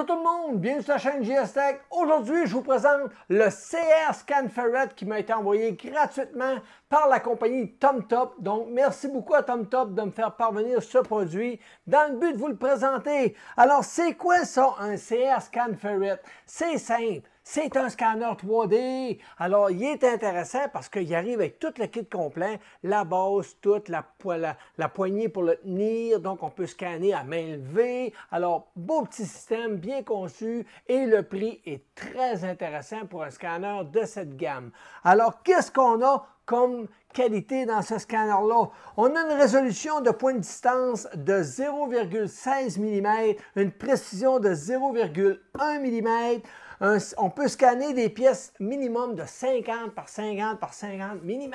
Bonjour tout le monde, bienvenue sur la chaîne JS Tech. Aujourd'hui, je vous présente le CR Scan Ferret qui m'a été envoyé gratuitement par la compagnie TomTop. Donc, merci beaucoup à TomTop de me faire parvenir ce produit dans le but de vous le présenter. Alors, c'est quoi ça, un CR Scan Ferret? C'est simple. C'est un scanner 3D. Alors, il est intéressant parce qu'il arrive avec tout le kit complet, la base, toute la poignée pour le tenir. Donc, on peut scanner à main levée. Alors, beau petit système, bien conçu et le prix est très intéressant pour un scanner de cette gamme. Alors, qu'est-ce qu'on a comme qualité dans ce scanner-là? On a une résolution de point de distance de 0,16 mm, une précision de 0,1 mm. On peut scanner des pièces minimum de 50 par 50 par 50 mm.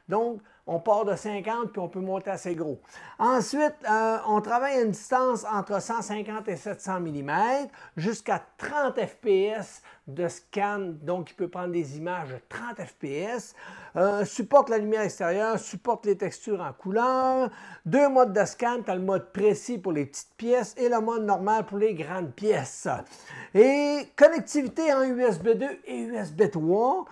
Donc, on part de 50 puis on peut monter assez gros. Ensuite, on travaille à une distance entre 150 et 700 mm jusqu'à 30 fps de scan. Donc, il peut prendre des images de 30 fps. Supporte la lumière extérieure, supporte les textures en couleur. Deux modes de scan. Tu as le mode précis pour les petites pièces et le mode normal pour les grandes pièces. Et connectivité en USB 2 et USB 3.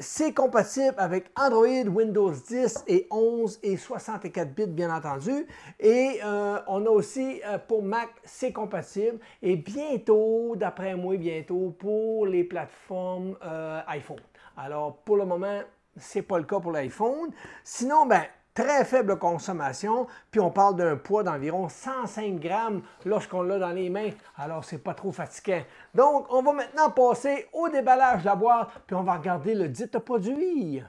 C'est compatible avec Android, Windows 10 et 11 et 64 bits, bien entendu. Et on a aussi pour Mac, c'est compatible. Et bientôt, d'après moi, bientôt, pour les plateformes iPhone. Alors, pour le moment, ce n'est pas le cas pour l'iPhone. Sinon, ben, très faible consommation, puis on parle d'un poids d'environ 105 grammes lorsqu'on l'a dans les mains, alors c'est pas trop fatigant. Donc, on va maintenant passer au déballage de la boîte, puis on va regarder le dit produit.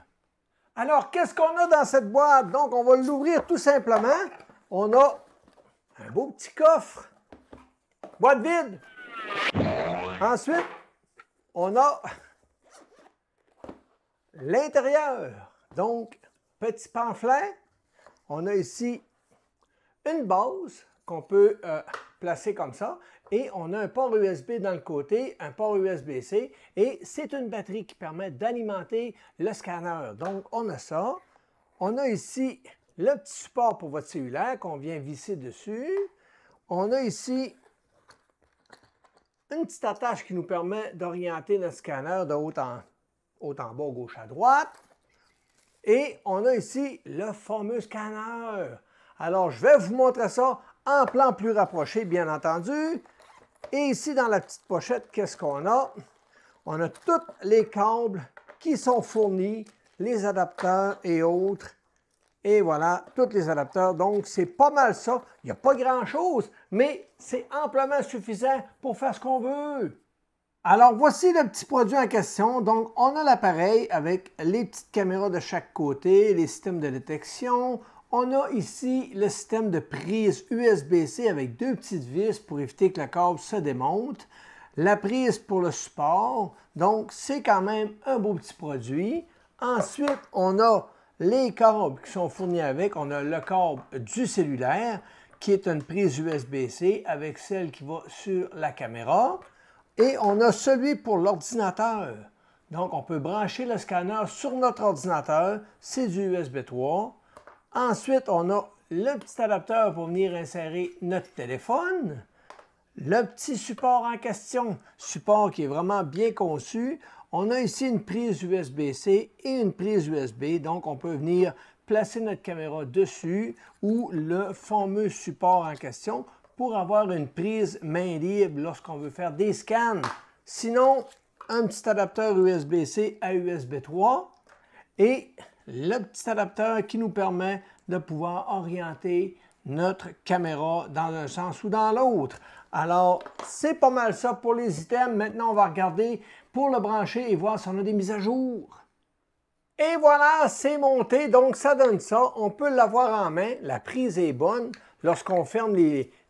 Alors, qu'est-ce qu'on a dans cette boîte? Donc, on va l'ouvrir tout simplement. On a un beau petit coffre, boîte vide. Ensuite, on a l'intérieur, donc petit pamphlet. On a ici une base qu'on peut placer comme ça et on a un port USB dans le côté, un port USB-C et c'est une batterie qui permet d'alimenter le scanner. Donc, on a ça. On a ici le petit support pour votre cellulaire qu'on vient visser dessus. On a ici une petite attache qui nous permet d'orienter notre scanner de haut en bas, gauche à droite. Et on a ici le fameux scanner. Alors, je vais vous montrer ça en plan plus rapproché, bien entendu. Et ici, dans la petite pochette, qu'est-ce qu'on a? On a tous les câbles qui sont fournis, les adapteurs et autres. Et voilà, tous les adapteurs. Donc, c'est pas mal ça. Il n'y a pas grand-chose, mais c'est amplement suffisant pour faire ce qu'on veut. Alors, voici le petit produit en question. Donc, on a l'appareil avec les petites caméras de chaque côté, les systèmes de détection. On a ici le système de prise USB-C avec deux petites vis pour éviter que le câble se démonte. La prise pour le support. Donc, c'est quand même un beau petit produit. Ensuite, on a les câbles qui sont fournis avec. On a le câble du cellulaire qui est une prise USB-C avec celle qui va sur la caméra. Et on a celui pour l'ordinateur. Donc, on peut brancher le scanner sur notre ordinateur. C'est du USB 3. Ensuite, on a le petit adapteur pour venir insérer notre téléphone. Le petit support en question, support qui est vraiment bien conçu. On a ici une prise USB-C et une prise USB. Donc, on peut venir placer notre caméra dessus ou le fameux support en question pour avoir une prise main libre lorsqu'on veut faire des scans. Sinon, un petit adapteur USB-C à USB 3 et le petit adapteur qui nous permet de pouvoir orienter notre caméra dans un sens ou dans l'autre. Alors, c'est pas mal ça pour les items. Maintenant, on va regarder pour le brancher et voir si on a des mises à jour. Et voilà, c'est monté, donc ça donne ça. On peut l'avoir en main, la prise est bonne. Lorsqu'on ferme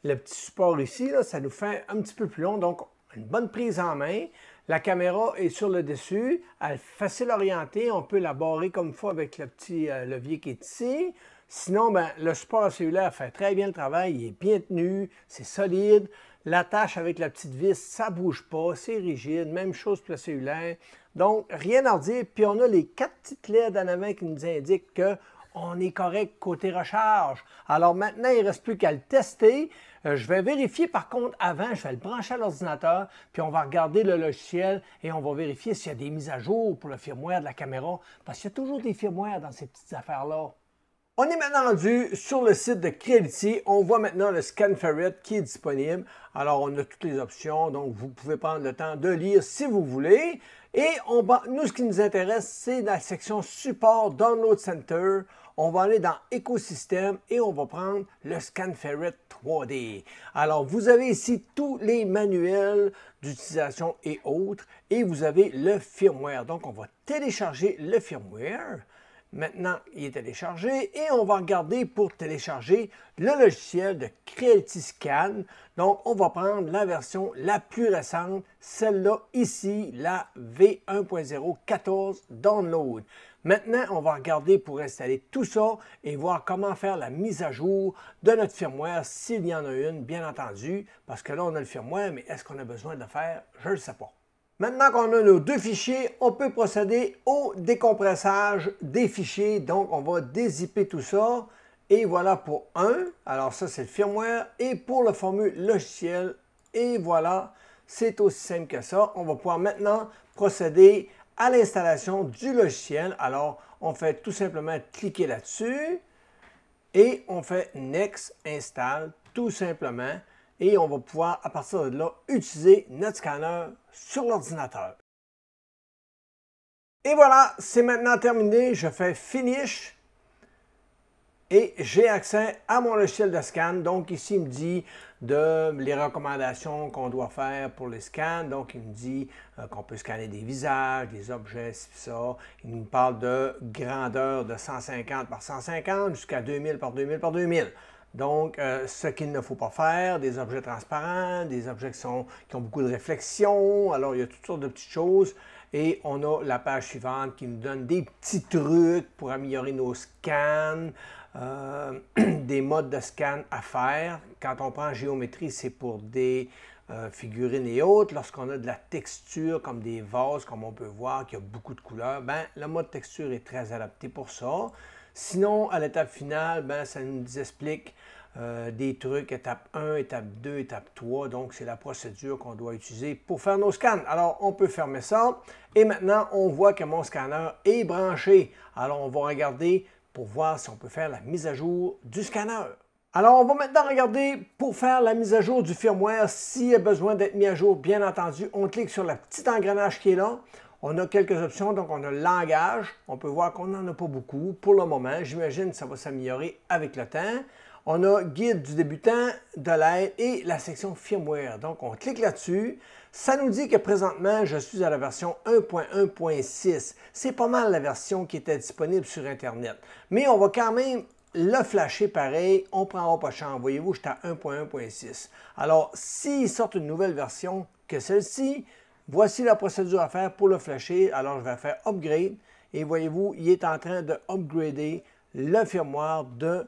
le petit support ici, là, ça nous fait un petit peu plus long, donc une bonne prise en main. La caméra est sur le dessus, elle est facile à orienter, on peut la barrer comme il faut avec le petit levier qui est ici. Sinon, ben, le support cellulaire fait très bien le travail, il est bien tenu, c'est solide. L'attache avec la petite vis, ça ne bouge pas, c'est rigide, même chose pour le cellulaire. Donc, rien à redire. Puis on a les 4 petites LED en avant qui nous indiquent qu'on est correct côté recharge. Alors maintenant, il ne reste plus qu'à le tester. Je vais vérifier par contre avant, je vais le brancher à l'ordinateur, puis on va regarder le logiciel et on va vérifier s'il y a des mises à jour pour le firmware de la caméra, parce qu'il y a toujours des firmwares dans ces petites affaires-là. On est maintenant rendu sur le site de Creality. On voit maintenant le Scan Ferret qui est disponible. Alors, on a toutes les options, donc vous pouvez prendre le temps de lire si vous voulez. Et nous, ce qui nous intéresse, c'est la section Support Download Center. On va aller dans Écosystème et on va prendre le Scan Ferret 3D. Alors, vous avez ici tous les manuels d'utilisation et autres. Et vous avez le firmware. Donc, on va télécharger le firmware. Maintenant, il est téléchargé et on va regarder pour télécharger le logiciel de Creality Scan. Donc, on va prendre la version la plus récente, celle-là ici, la V1.0.14 Download. Maintenant, on va regarder pour installer tout ça et voir comment faire la mise à jour de notre firmware, s'il y en a une, bien entendu, parce que là, on a le firmware, mais est-ce qu'on a besoin de le faire? Je ne le sais pas. Maintenant qu'on a nos deux fichiers, on peut procéder au décompressage des fichiers. Donc, on va dézipper tout ça. Et voilà pour un. Alors ça, c'est le firmware. Et pour le formule logiciel, et voilà, c'est aussi simple que ça. On va pouvoir maintenant procéder à l'installation du logiciel. Alors, on fait tout simplement cliquer là-dessus. Et on fait Next, Install, tout simplement. Et on va pouvoir, à partir de là, utiliser notre scanner sur l'ordinateur. Et voilà, c'est maintenant terminé. Je fais Finish et j'ai accès à mon logiciel de scan. Donc ici, il me dit les recommandations qu'on doit faire pour les scans. Donc il me dit qu'on peut scanner des visages, des objets, ça. Il me parle de grandeur de 150 par 150 jusqu'à 2000 par 2000 par 2000. Donc, ce qu'il ne faut pas faire, des objets transparents, des objets qui ont beaucoup de réflexion. Alors, il y a toutes sortes de petites choses. Et on a la page suivante qui nous donne des petits trucs pour améliorer nos scans, des modes de scan à faire. Quand on prend géométrie, c'est pour des figurines et autres. Lorsqu'on a de la texture, comme des vases, comme on peut voir, qui a beaucoup de couleurs, ben, le mode texture est très adapté pour ça. Sinon, à l'étape finale, ben, ça nous explique des trucs, étape 1, étape 2, étape 3. Donc, c'est la procédure qu'on doit utiliser pour faire nos scans. Alors, on peut fermer ça. Et maintenant, on voit que mon scanner est branché. Alors, on va regarder pour voir si on peut faire la mise à jour du scanner. Alors, on va maintenant regarder pour faire la mise à jour du firmware. S'il y a besoin d'être mis à jour, bien entendu, on clique sur le petit engrenage qui est là. On a quelques options, donc on a le langage. On peut voir qu'on n'en a pas beaucoup pour le moment. J'imagine que ça va s'améliorer avec le temps. On a guide du débutant, de l'aide et la section firmware. Donc, on clique là-dessus. Ça nous dit que présentement, je suis à la version 1.1.6. C'est pas mal la version qui était disponible sur Internet. Mais on va quand même le flasher pareil. On ne prendra pas de chance. Voyez-vous, j'étais à 1.1.6. Alors, s'ils sortent une nouvelle version que celle-ci, voici la procédure à faire pour le flasher. Alors, je vais faire Upgrade. Et voyez-vous, il est en train de upgrader le firmware de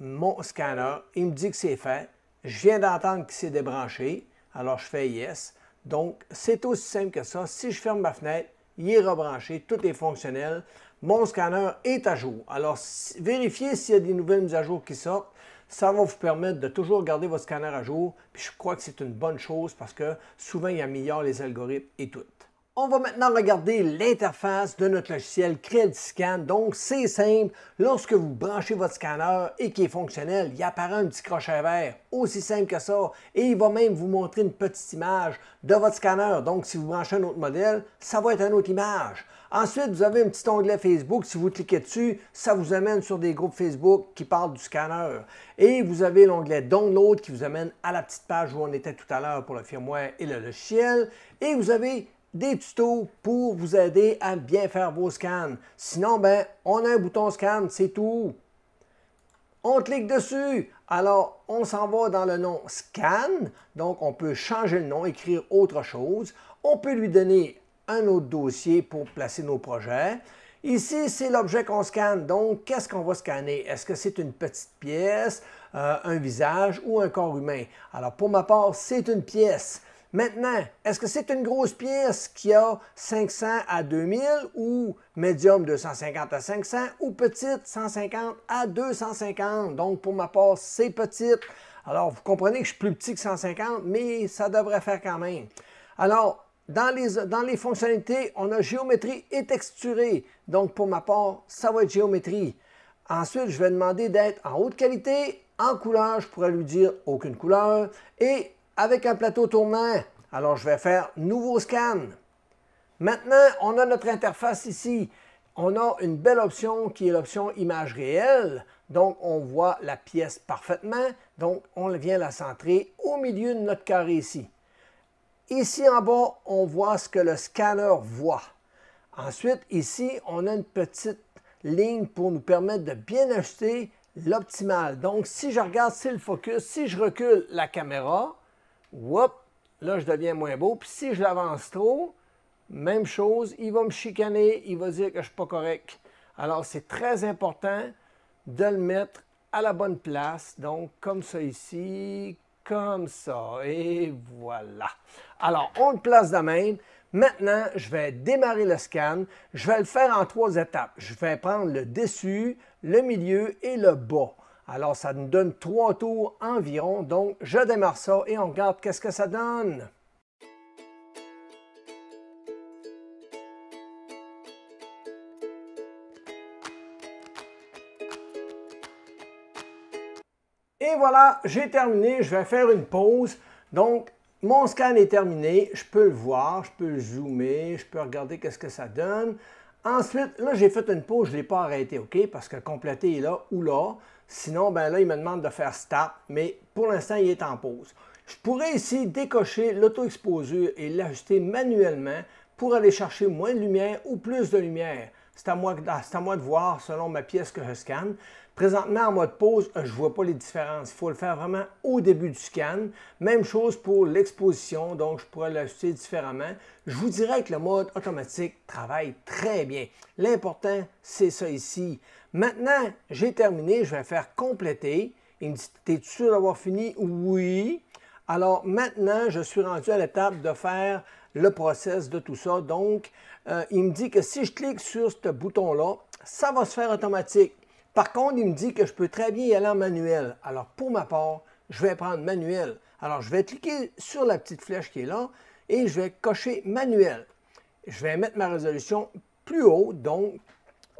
mon scanner. Il me dit que c'est fait. Je viens d'entendre qu'il s'est débranché. Alors, je fais Yes. Donc, c'est aussi simple que ça. Si je ferme ma fenêtre, il est rebranché. Tout est fonctionnel. Mon scanner est à jour. Alors, vérifiez s'il y a des nouvelles mises à jour qui sortent. Ça va vous permettre de toujours garder votre scanner à jour. Puis je crois que c'est une bonne chose parce que souvent, il améliore les algorithmes et tout. On va maintenant regarder l'interface de notre logiciel Creality Scan. Donc, c'est simple. Lorsque vous branchez votre scanner et qu'il est fonctionnel, il apparaît un petit crochet vert. Aussi simple que ça. Et il va même vous montrer une petite image de votre scanner. Donc, si vous branchez un autre modèle, ça va être une autre image. Ensuite, vous avez un petit onglet Facebook. Si vous cliquez dessus, ça vous amène sur des groupes Facebook qui parlent du scanner. Et vous avez l'onglet Download qui vous amène à la petite page où on était tout à l'heure pour le firmware et le logiciel. Et vous avez des tutos pour vous aider à bien faire vos scans. Sinon, ben, on a un bouton scan, c'est tout. On clique dessus. Alors, on s'en va dans le nom Scan. Donc, on peut changer le nom, écrire autre chose. On peut lui donner un autre dossier pour placer nos projets. Ici, c'est l'objet qu'on scanne. Donc, qu'est-ce qu'on va scanner? Est-ce que c'est une petite pièce, un visage ou un corps humain? Alors, pour ma part, c'est une pièce. Maintenant, est-ce que c'est une grosse pièce qui a 500 à 2000 ou médium 250 à 500 ou petite 150 à 250? Donc, pour ma part, c'est petite. Alors, vous comprenez que je suis plus petit que 150, mais ça devrait faire quand même. Alors, dans les fonctionnalités, on a géométrie et texturée. Donc, pour ma part, ça va être géométrie. Ensuite, je vais demander d'être en haute qualité. En couleur, je pourrais lui dire aucune couleur. Et avec un plateau tournant, alors je vais faire nouveau scan. Maintenant, on a notre interface ici. On a une belle option qui est l'option image réelle. Donc, on voit la pièce parfaitement. Donc, on vient la centrer au milieu de notre carré ici. Ici en bas, on voit ce que le scanner voit. Ensuite, ici, on a une petite ligne pour nous permettre de bien ajuster l'optimal. Donc, si je regarde, c'est le focus. Si je recule la caméra, whoop, là, je deviens moins beau. Puis si je l'avance trop, même chose, il va me chicaner, il va dire que je ne suis pas correct. Alors, c'est très important de le mettre à la bonne place. Donc, comme ça ici, comme ça, et voilà. Alors, on le place de même. Maintenant, je vais démarrer le scan. Je vais le faire en 3 étapes. Je vais prendre le dessus, le milieu et le bas. Alors, ça nous donne 3 tours environ. Donc, je démarre ça et on regarde qu'est-ce que ça donne. Et voilà, j'ai terminé. Je vais faire une pause. Donc, mon scan est terminé. Je peux le voir, je peux le zoomer, je peux regarder qu'est-ce que ça donne. Ensuite, là, j'ai fait une pause. Je ne l'ai pas arrêté, OK? Parce que compléter est là ou là. Sinon, ben là, il me demande de faire start. Mais pour l'instant, il est en pause. Je pourrais ici décocher l'auto-exposure et l'ajuster manuellement pour aller chercher moins de lumière ou plus de lumière. C'est à moi de voir selon ma pièce que je scanne. Présentement, en mode pause, je ne vois pas les différences. Il faut le faire vraiment au début du scan. Même chose pour l'exposition, donc je pourrais l'ajuster différemment. Je vous dirais que le mode automatique travaille très bien. L'important, c'est ça ici. Maintenant, j'ai terminé, je vais faire compléter. Il me dit, es-tu sûr d'avoir fini? Oui. Alors maintenant, je suis rendu à l'étape de faire le process de tout ça. Donc, il me dit que si je clique sur ce bouton-là, ça va se faire automatique. Par contre, il me dit que je peux très bien y aller en manuel. Alors, pour ma part, je vais prendre manuel. Alors, je vais cliquer sur la petite flèche qui est là et je vais cocher manuel. Je vais mettre ma résolution plus haut, donc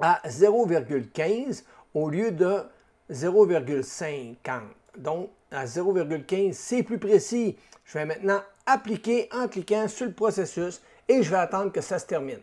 à 0,15 au lieu de 0,50. Donc, à 0,15, c'est plus précis. Je vais maintenant appliquer en cliquant sur le processus et je vais attendre que ça se termine.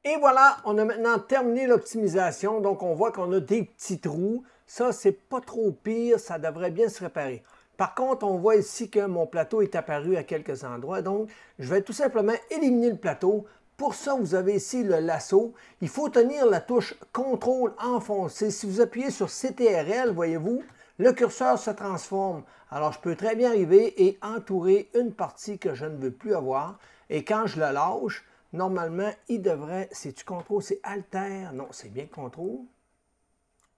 Et voilà, on a maintenant terminé l'optimisation. Donc, on voit qu'on a des petits trous. Ça, c'est pas trop pire. Ça devrait bien se réparer. Par contre, on voit ici que mon plateau est apparu à quelques endroits. Donc, je vais tout simplement éliminer le plateau. Pour ça, vous avez ici le lasso. Il faut tenir la touche CTRL enfoncée. Si vous appuyez sur CTRL, voyez-vous, le curseur se transforme. Alors, je peux très bien arriver et entourer une partie que je ne veux plus avoir. Et quand je le lâche, normalement, il devrait... C'est-tu CTRL? C'est Alter? Non, c'est bien CTRL.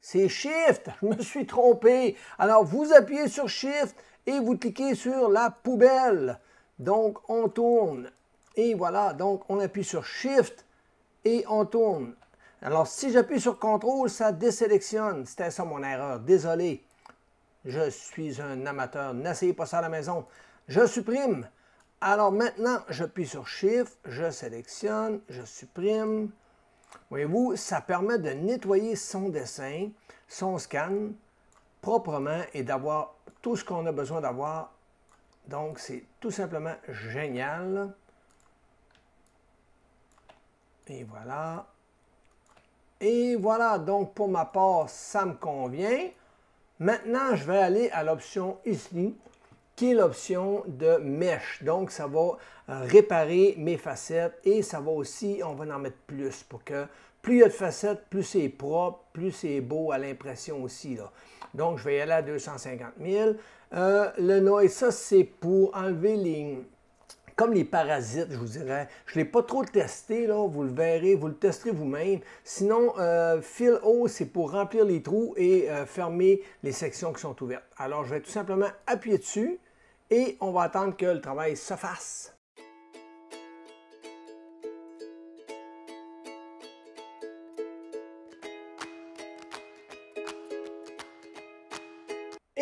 C'est Shift. Je me suis trompé. Alors, vous appuyez sur Shift et vous cliquez sur la poubelle. Donc, on tourne. Et voilà. Donc, on appuie sur Shift et on tourne. Alors, si j'appuie sur CTRL, ça désélectionne. C'était ça mon erreur. Désolé. Je suis un amateur. N'essayez pas ça à la maison. Je supprime. Alors maintenant, j'appuie sur Shift, je sélectionne, je supprime. Voyez-vous, ça permet de nettoyer son dessin, son scan, proprement et d'avoir tout ce qu'on a besoin d'avoir. Donc, c'est tout simplement génial. Et voilà. Et voilà, donc pour ma part, ça me convient. Maintenant, je vais aller à l'option ici, qui est l'option de Mesh. Donc, ça va réparer mes facettes et ça va aussi, on va en mettre plus pour que plus il y a de facettes, plus c'est propre, plus c'est beau à l'impression aussi, là. Donc, je vais y aller à 250 000. Le noise, ça, c'est pour enlever les... Comme les parasites, je vous dirais. Je ne l'ai pas trop testé, là, vous le verrez, vous le testerez vous-même. Sinon, Fill All, c'est pour remplir les trous et fermer les sections qui sont ouvertes. Alors, je vais tout simplement appuyer dessus et on va attendre que le travail se fasse.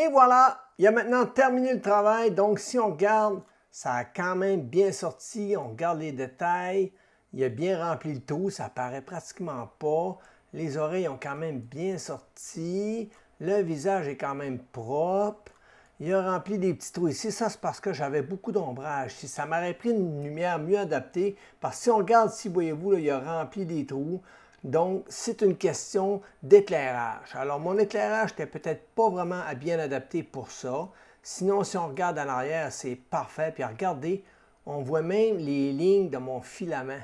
Et voilà, il a maintenant terminé le travail. Donc, si on regarde, ça a quand même bien sorti. On regarde les détails. Il a bien rempli le trou. Ça paraît pratiquement pas. Les oreilles ont quand même bien sorti. Le visage est quand même propre. Il a rempli des petits trous ici. Ça, c'est parce que j'avais beaucoup d'ombrage. Si ça m'aurait pris une lumière mieux adaptée, parce que si on regarde ici, voyez-vous, il a rempli des trous. Donc, c'est une question d'éclairage. Alors, mon éclairage n'était peut-être pas vraiment bien adapté pour ça. Sinon, si on regarde en arrière, c'est parfait. Puis regardez, on voit même les lignes de mon filament.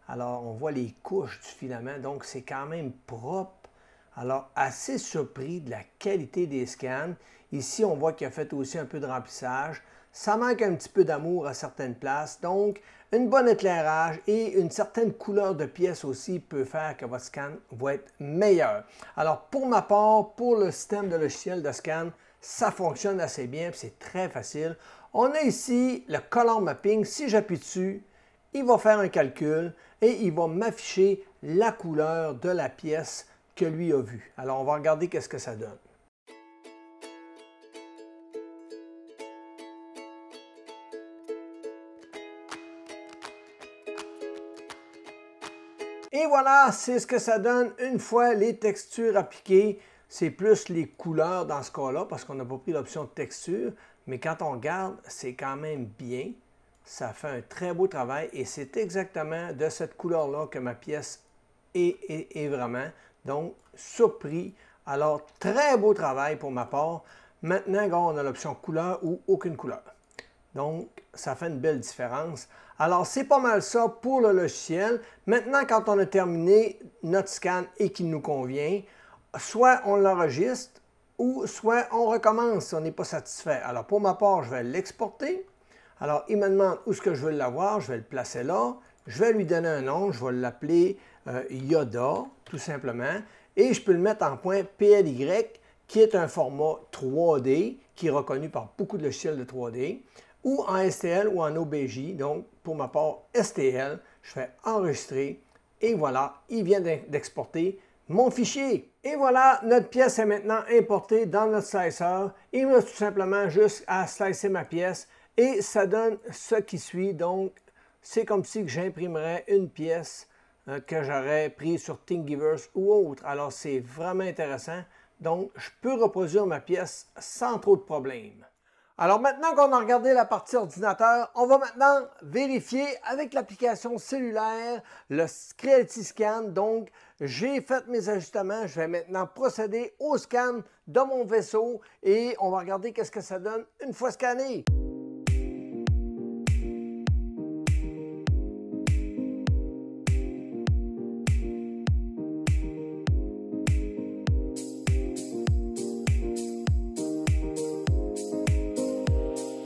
Alors, on voit les couches du filament. Donc, c'est quand même propre. Alors, assez surpris de la qualité des scans. Ici, on voit qu'il a fait aussi un peu de remplissage. Ça manque un petit peu d'amour à certaines places. Donc, un bon éclairage et une certaine couleur de pièce aussi peut faire que votre scan va être meilleur. Alors, pour ma part, pour le système de logiciel de scan, ça fonctionne assez bien, c'est très facile. On a ici le color mapping. Si j'appuie dessus, il va faire un calcul et il va m'afficher la couleur de la pièce que lui a vue. Alors, on va regarder qu'est-ce que ça donne. Et voilà, c'est ce que ça donne une fois les textures appliquées. C'est plus les couleurs dans ce cas-là, parce qu'on n'a pas pris l'option de texture. Mais quand on regarde, c'est quand même bien. Ça fait un très beau travail et c'est exactement de cette couleur-là que ma pièce est vraiment. Donc, surpris. Alors, très beau travail pour ma part. Maintenant, on a l'option couleur ou aucune couleur. Donc, ça fait une belle différence. Alors, c'est pas mal ça pour le logiciel. Maintenant, quand on a terminé notre scan et qu'il nous convient, soit on l'enregistre ou soit on recommence si on n'est pas satisfait. Alors, pour ma part, je vais l'exporter. Alors, il me demande où est-ce que je veux l'avoir. Je vais le placer là. Je vais lui donner un nom. Je vais l'appeler Yoda, tout simplement. Et je peux le mettre en point PLY, qui est un format 3D, qui est reconnu par beaucoup de logiciels de 3D, ou en STL ou en OBJ. Donc, pour ma part, STL, je fais enregistrer et voilà, il vient d'exporter mon fichier. Et voilà, notre pièce est maintenant importée dans notre slicer. Il me reste tout simplement juste à slicer ma pièce et ça donne ce qui suit. Donc, c'est comme si j'imprimerais une pièce que j'aurais prise sur Thingiverse ou autre. Alors, c'est vraiment intéressant. Donc, je peux reproduire ma pièce sans trop de problèmes. Alors maintenant qu'on a regardé la partie ordinateur, on va maintenant vérifier avec l'application cellulaire le Creality Scan. Donc, j'ai fait mes ajustements. Je vais maintenant procéder au scan de mon vaisseau et on va regarder qu'est-ce que ça donne une fois scanné.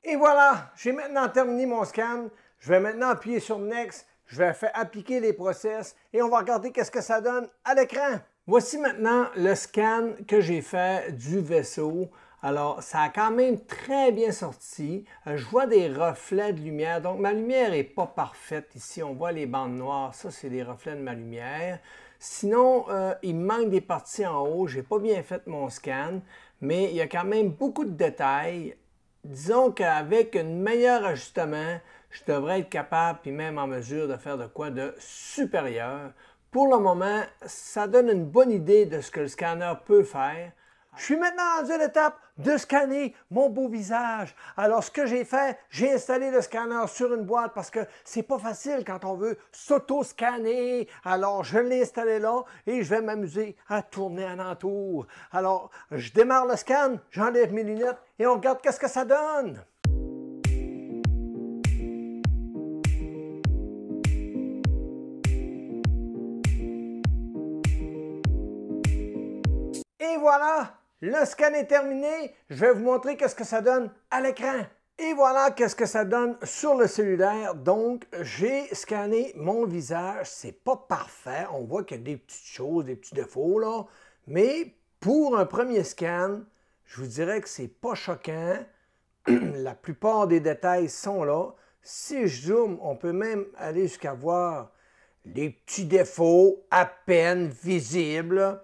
Et voilà, j'ai maintenant terminé mon scan. Je vais maintenant appuyer sur Next. Je vais faire appliquer les process et on va regarder qu'est-ce que ça donne à l'écran. Voici maintenant le scan que j'ai fait du vaisseau. Alors, ça a quand même très bien sorti. Je vois des reflets de lumière. Donc, ma lumière n'est pas parfaite ici. On voit les bandes noires. Ça, c'est des reflets de ma lumière. Sinon, il me manque des parties en haut. Je n'ai pas bien fait mon scan, mais il y a quand même beaucoup de détails. Disons qu'avec un meilleur ajustement, je devrais être capable, puis même en mesure de faire de quoi de supérieur. Pour le moment, ça donne une bonne idée de ce que le scanner peut faire. Je suis maintenant rendu à l'étape de scanner mon beau visage. Alors, ce que j'ai fait, j'ai installé le scanner sur une boîte parce que c'est pas facile quand on veut s'auto-scanner. Alors, je l'ai installé là et je vais m'amuser à tourner alentour. Alors, je démarre le scan, j'enlève mes lunettes et on regarde qu'est-ce que ça donne. Et voilà! Le scan est terminé. Je vais vous montrer qu'est-ce que ça donne à l'écran. Et voilà qu'est-ce que ça donne sur le cellulaire. Donc, j'ai scanné mon visage. C'est pas parfait. On voit qu'il y a des petites choses, des petits défauts là. Mais pour un premier scan, je vous dirais que c'est pas choquant. La plupart des détails sont là. Si je zoome, on peut même aller jusqu'à voir les petits défauts à peine visibles.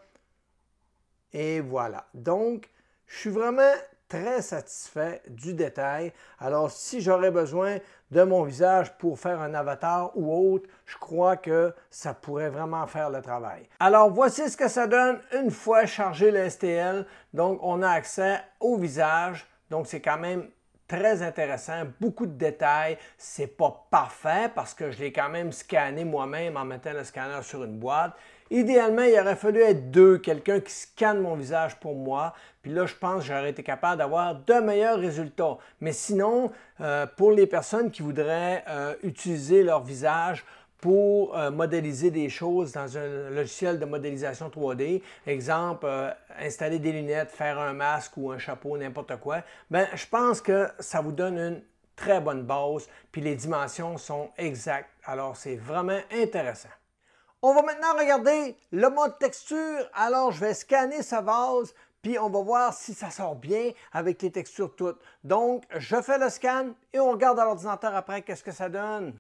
Et voilà. Donc, je suis vraiment très satisfait du détail. Alors, si j'aurais besoin de mon visage pour faire un avatar ou autre, je crois que ça pourrait vraiment faire le travail. Alors, voici ce que ça donne une fois chargé le STL. Donc, on a accès au visage. Donc, c'est quand même très intéressant, beaucoup de détails. C'est pas parfait parce que je l'ai quand même scanné moi-même en mettant le scanner sur une boîte. Idéalement, il aurait fallu être deux, quelqu'un qui scanne mon visage pour moi. Puis là, je pense que j'aurais été capable d'avoir de meilleurs résultats. Mais sinon, pour les personnes qui voudraient utiliser leur visage pour modéliser des choses dans un logiciel de modélisation 3D, exemple, installer des lunettes, faire un masque ou un chapeau, n'importe quoi, bien, je pense que ça vous donne une très bonne base, puis les dimensions sont exactes. Alors, c'est vraiment intéressant. On va maintenant regarder le mode texture. Alors, je vais scanner sa vase, puis on va voir si ça sort bien avec les textures toutes. Donc, je fais le scan et on regarde à l'ordinateur après qu'est-ce que ça donne.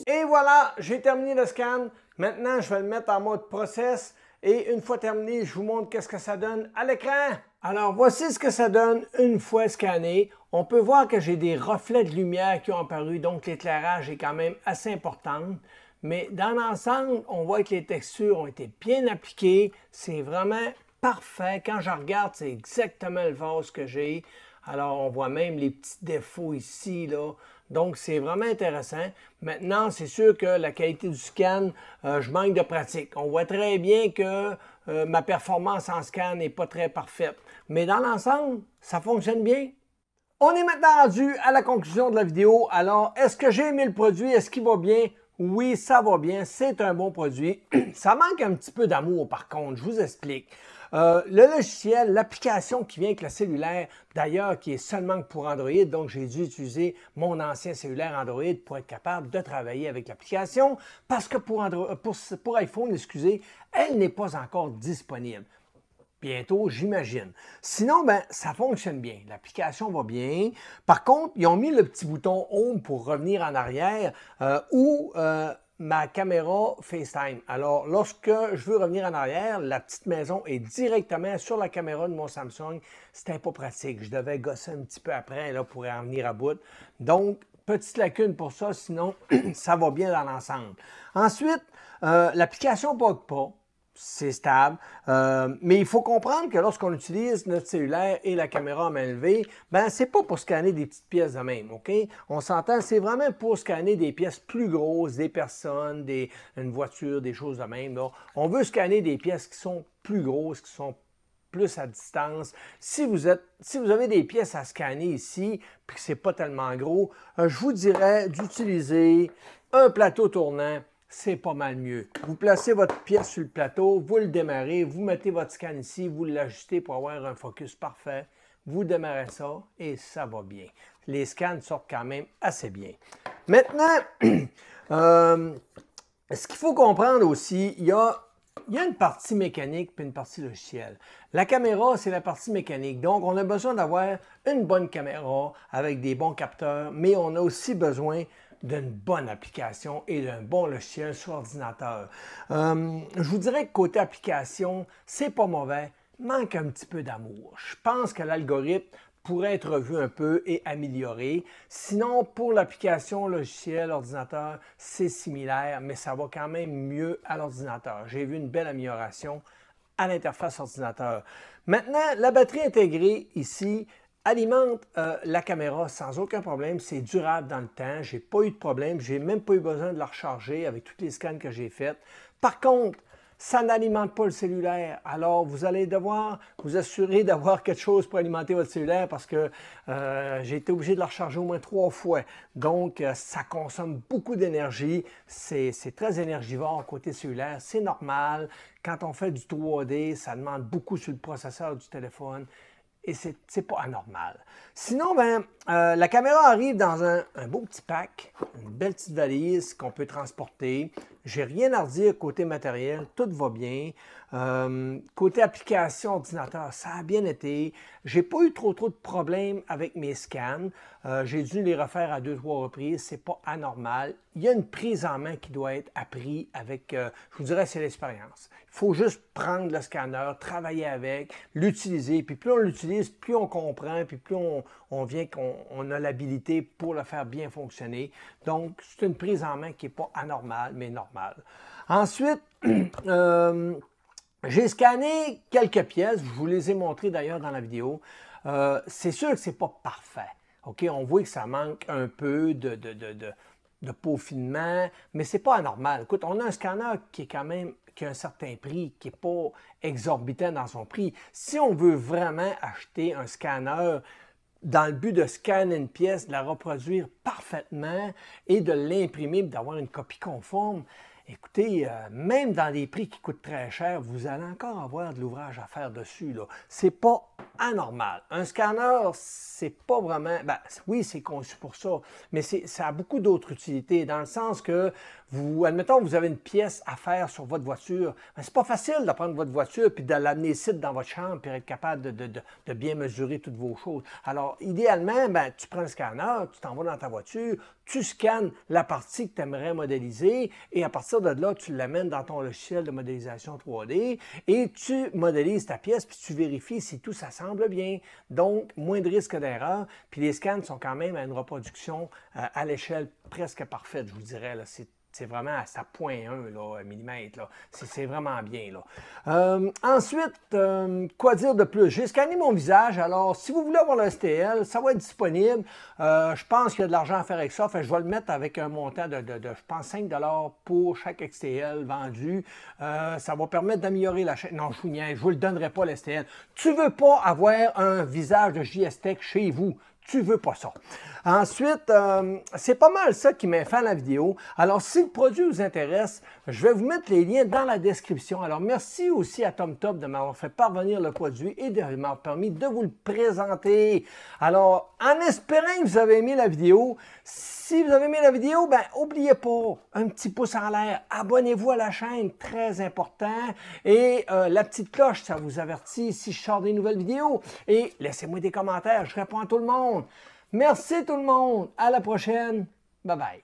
Et voilà, j'ai terminé le scan. Maintenant, je vais le mettre en mode process. Et une fois terminé, je vous montre qu'est-ce que ça donne à l'écran. Alors, voici ce que ça donne une fois scanné. On peut voir que j'ai des reflets de lumière qui ont apparu, donc l'éclairage est quand même assez important. Mais dans l'ensemble, on voit que les textures ont été bien appliquées. C'est vraiment parfait. Quand je regarde, c'est exactement le vase que j'ai. Alors, on voit même les petits défauts ici, là. Donc, c'est vraiment intéressant. Maintenant, c'est sûr que la qualité du scan, je manque de pratique. On voit très bien que ma performance en scan n'est pas très parfaite. Mais dans l'ensemble, ça fonctionne bien. On est maintenant rendu à la conclusion de la vidéo. Alors, est-ce que j'ai aimé le produit? Est-ce qu'il va bien? Oui, ça va bien. C'est un bon produit. Ça manque un petit peu d'amour, par contre. Je vous explique. Le logiciel, l'application qui vient avec le cellulaire, d'ailleurs, qui est seulement pour Android, donc j'ai dû utiliser mon ancien cellulaire Android pour être capable de travailler avec l'application, parce que pour iPhone, excusez, elle n'est pas encore disponible. Bientôt, j'imagine. Sinon, ben, ça fonctionne bien. L'application va bien. Par contre, ils ont mis le petit bouton Home pour revenir en arrière ou ma caméra FaceTime. Alors, lorsque je veux revenir en arrière, la petite maison est directement sur la caméra de mon Samsung. C'était pas pratique. Je devais gosser un petit peu après là, pour en venir à bout. Donc, petite lacune pour ça, sinon, ça va bien dans l'ensemble. Ensuite, l'application ne bug pas. C'est stable, mais il faut comprendre que lorsqu'on utilise notre cellulaire et la caméra en main levée, ben c'est pas pour scanner des petites pièces de même, OK? On s'entend, c'est vraiment pour scanner des pièces plus grosses, des personnes, une voiture, des choses de même. Là. On veut scanner des pièces qui sont plus grosses, qui sont plus à distance. Si vous avez des pièces à scanner ici, puis que c'est pas tellement gros, je vous dirais d'utiliser un plateau tournant. C'est pas mal mieux. Vous placez votre pièce sur le plateau, vous le démarrez, vous mettez votre scan ici, vous l'ajustez pour avoir un focus parfait. Vous démarrez ça et ça va bien. Les scans sortent quand même assez bien. Maintenant, ce qu'il faut comprendre aussi, il y a une partie mécanique puis une partie logicielle. La caméra, c'est la partie mécanique. Donc, on a besoin d'avoir une bonne caméra avec des bons capteurs, mais on a aussi besoin d'une bonne application et d'un bon logiciel sur ordinateur. Je vous dirais que côté application, c'est pas mauvais, manque un petit peu d'amour. Je pense que l'algorithme pourrait être revu un peu et amélioré. Sinon, pour l'application logiciel, ordinateur, c'est similaire, mais ça va quand même mieux à l'ordinateur. J'ai vu une belle amélioration à l'interface ordinateur. Maintenant, la batterie intégrée ici alimente la caméra sans aucun problème. C'est durable dans le temps. Je n'ai pas eu de problème. Je n'ai même pas eu besoin de la recharger avec tous les scans que j'ai faits. Par contre, ça n'alimente pas le cellulaire. Alors, vous allez devoir vous assurer d'avoir quelque chose pour alimenter votre cellulaire parce que j'ai été obligé de la recharger au moins 3 fois. Donc, ça consomme beaucoup d'énergie. C'est très énergivore côté cellulaire. C'est normal. Quand on fait du 3D, ça demande beaucoup sur le processeur du téléphone. Et c'est pas anormal. Sinon, ben, la caméra arrive dans un beau petit pack, une belle petite valise qu'on peut transporter. J'ai rien à redire côté matériel, tout va bien. Côté application ordinateur, ça a bien été. J'ai pas eu trop de problèmes avec mes scans. J'ai dû les refaire à 2-3 reprises. C'est pas anormal. Il y a une prise en main qui doit être apprise avec, je vous dirais, c'est l'expérience. Il faut juste prendre le scanner, travailler avec, l'utiliser. Puis plus on l'utilise, plus on comprend, puis plus on vient qu'on a l'habilité pour le faire bien fonctionner. Donc, c'est une prise en main qui n'est pas anormale, mais normale. Ensuite, j'ai scanné quelques pièces, je vous les ai montrées d'ailleurs dans la vidéo. C'est sûr que ce n'est pas parfait. OK? On voit que ça manque un peu de peaufinement, mais ce n'est pas anormal. Écoute, on a un scanner qui est quand même qui a un certain prix, qui n'est pas exorbitant dans son prix. Si on veut vraiment acheter un scanner dans le but de scanner une pièce, de la reproduire parfaitement et de l'imprimer, d'avoir une copie conforme, écoutez, même dans des prix qui coûtent très cher, vous allez encore avoir de l'ouvrage à faire dessus. Ce n'est pas anormal. Un scanner, c'est pas vraiment... Ben, oui, c'est conçu pour ça, mais ça a beaucoup d'autres utilités, dans le sens que, admettons, vous avez une pièce à faire sur votre voiture. Ben, c'est pas facile de prendre votre voiture puis de l'amener ici dans votre chambre puis être capable de bien mesurer toutes vos choses. Alors, idéalement, ben, tu prends le scanner, tu t'en vas dans ta voiture, tu scannes la partie que tu aimerais modéliser et à partir de là, tu l'amènes dans ton logiciel de modélisation 3D et tu modélises ta pièce puis tu vérifies si tout ça semble bien. Donc, moins de risque d'erreur. Puis les scans sont quand même à une reproduction à l'échelle presque parfaite, je vous dirais. C'est vraiment à sa 0.1 millimètre. C'est vraiment bien. Ensuite, quoi dire de plus? J'ai scanné mon visage. Alors, si vous voulez avoir le STL, ça va être disponible. Je pense qu'il y a de l'argent à faire avec ça. Fait, je vais le mettre avec un montant de je pense, 5 $ pour chaque XTL vendu. Ça va permettre d'améliorer la chaîne. Non, je ne vous le donnerai pas, le STL. Tu ne veux pas avoir un visage de JSTech chez vous. Tu veux pas ça. Ensuite, c'est pas mal ça qui m'a fait la vidéo. Alors, si le produit vous intéresse, je vais vous mettre les liens dans la description. Alors, merci aussi à TomTop de m'avoir fait parvenir le produit et de m'avoir permis de vous le présenter. Alors, en espérant que vous avez aimé la vidéo, si vous avez aimé la vidéo, ben, n'oubliez pas, un petit pouce en l'air, abonnez-vous à la chaîne, très important, et la petite cloche, ça vous avertit si je sors des nouvelles vidéos, et laissez-moi des commentaires, je réponds à tout le monde. Merci tout le monde, à la prochaine, bye bye.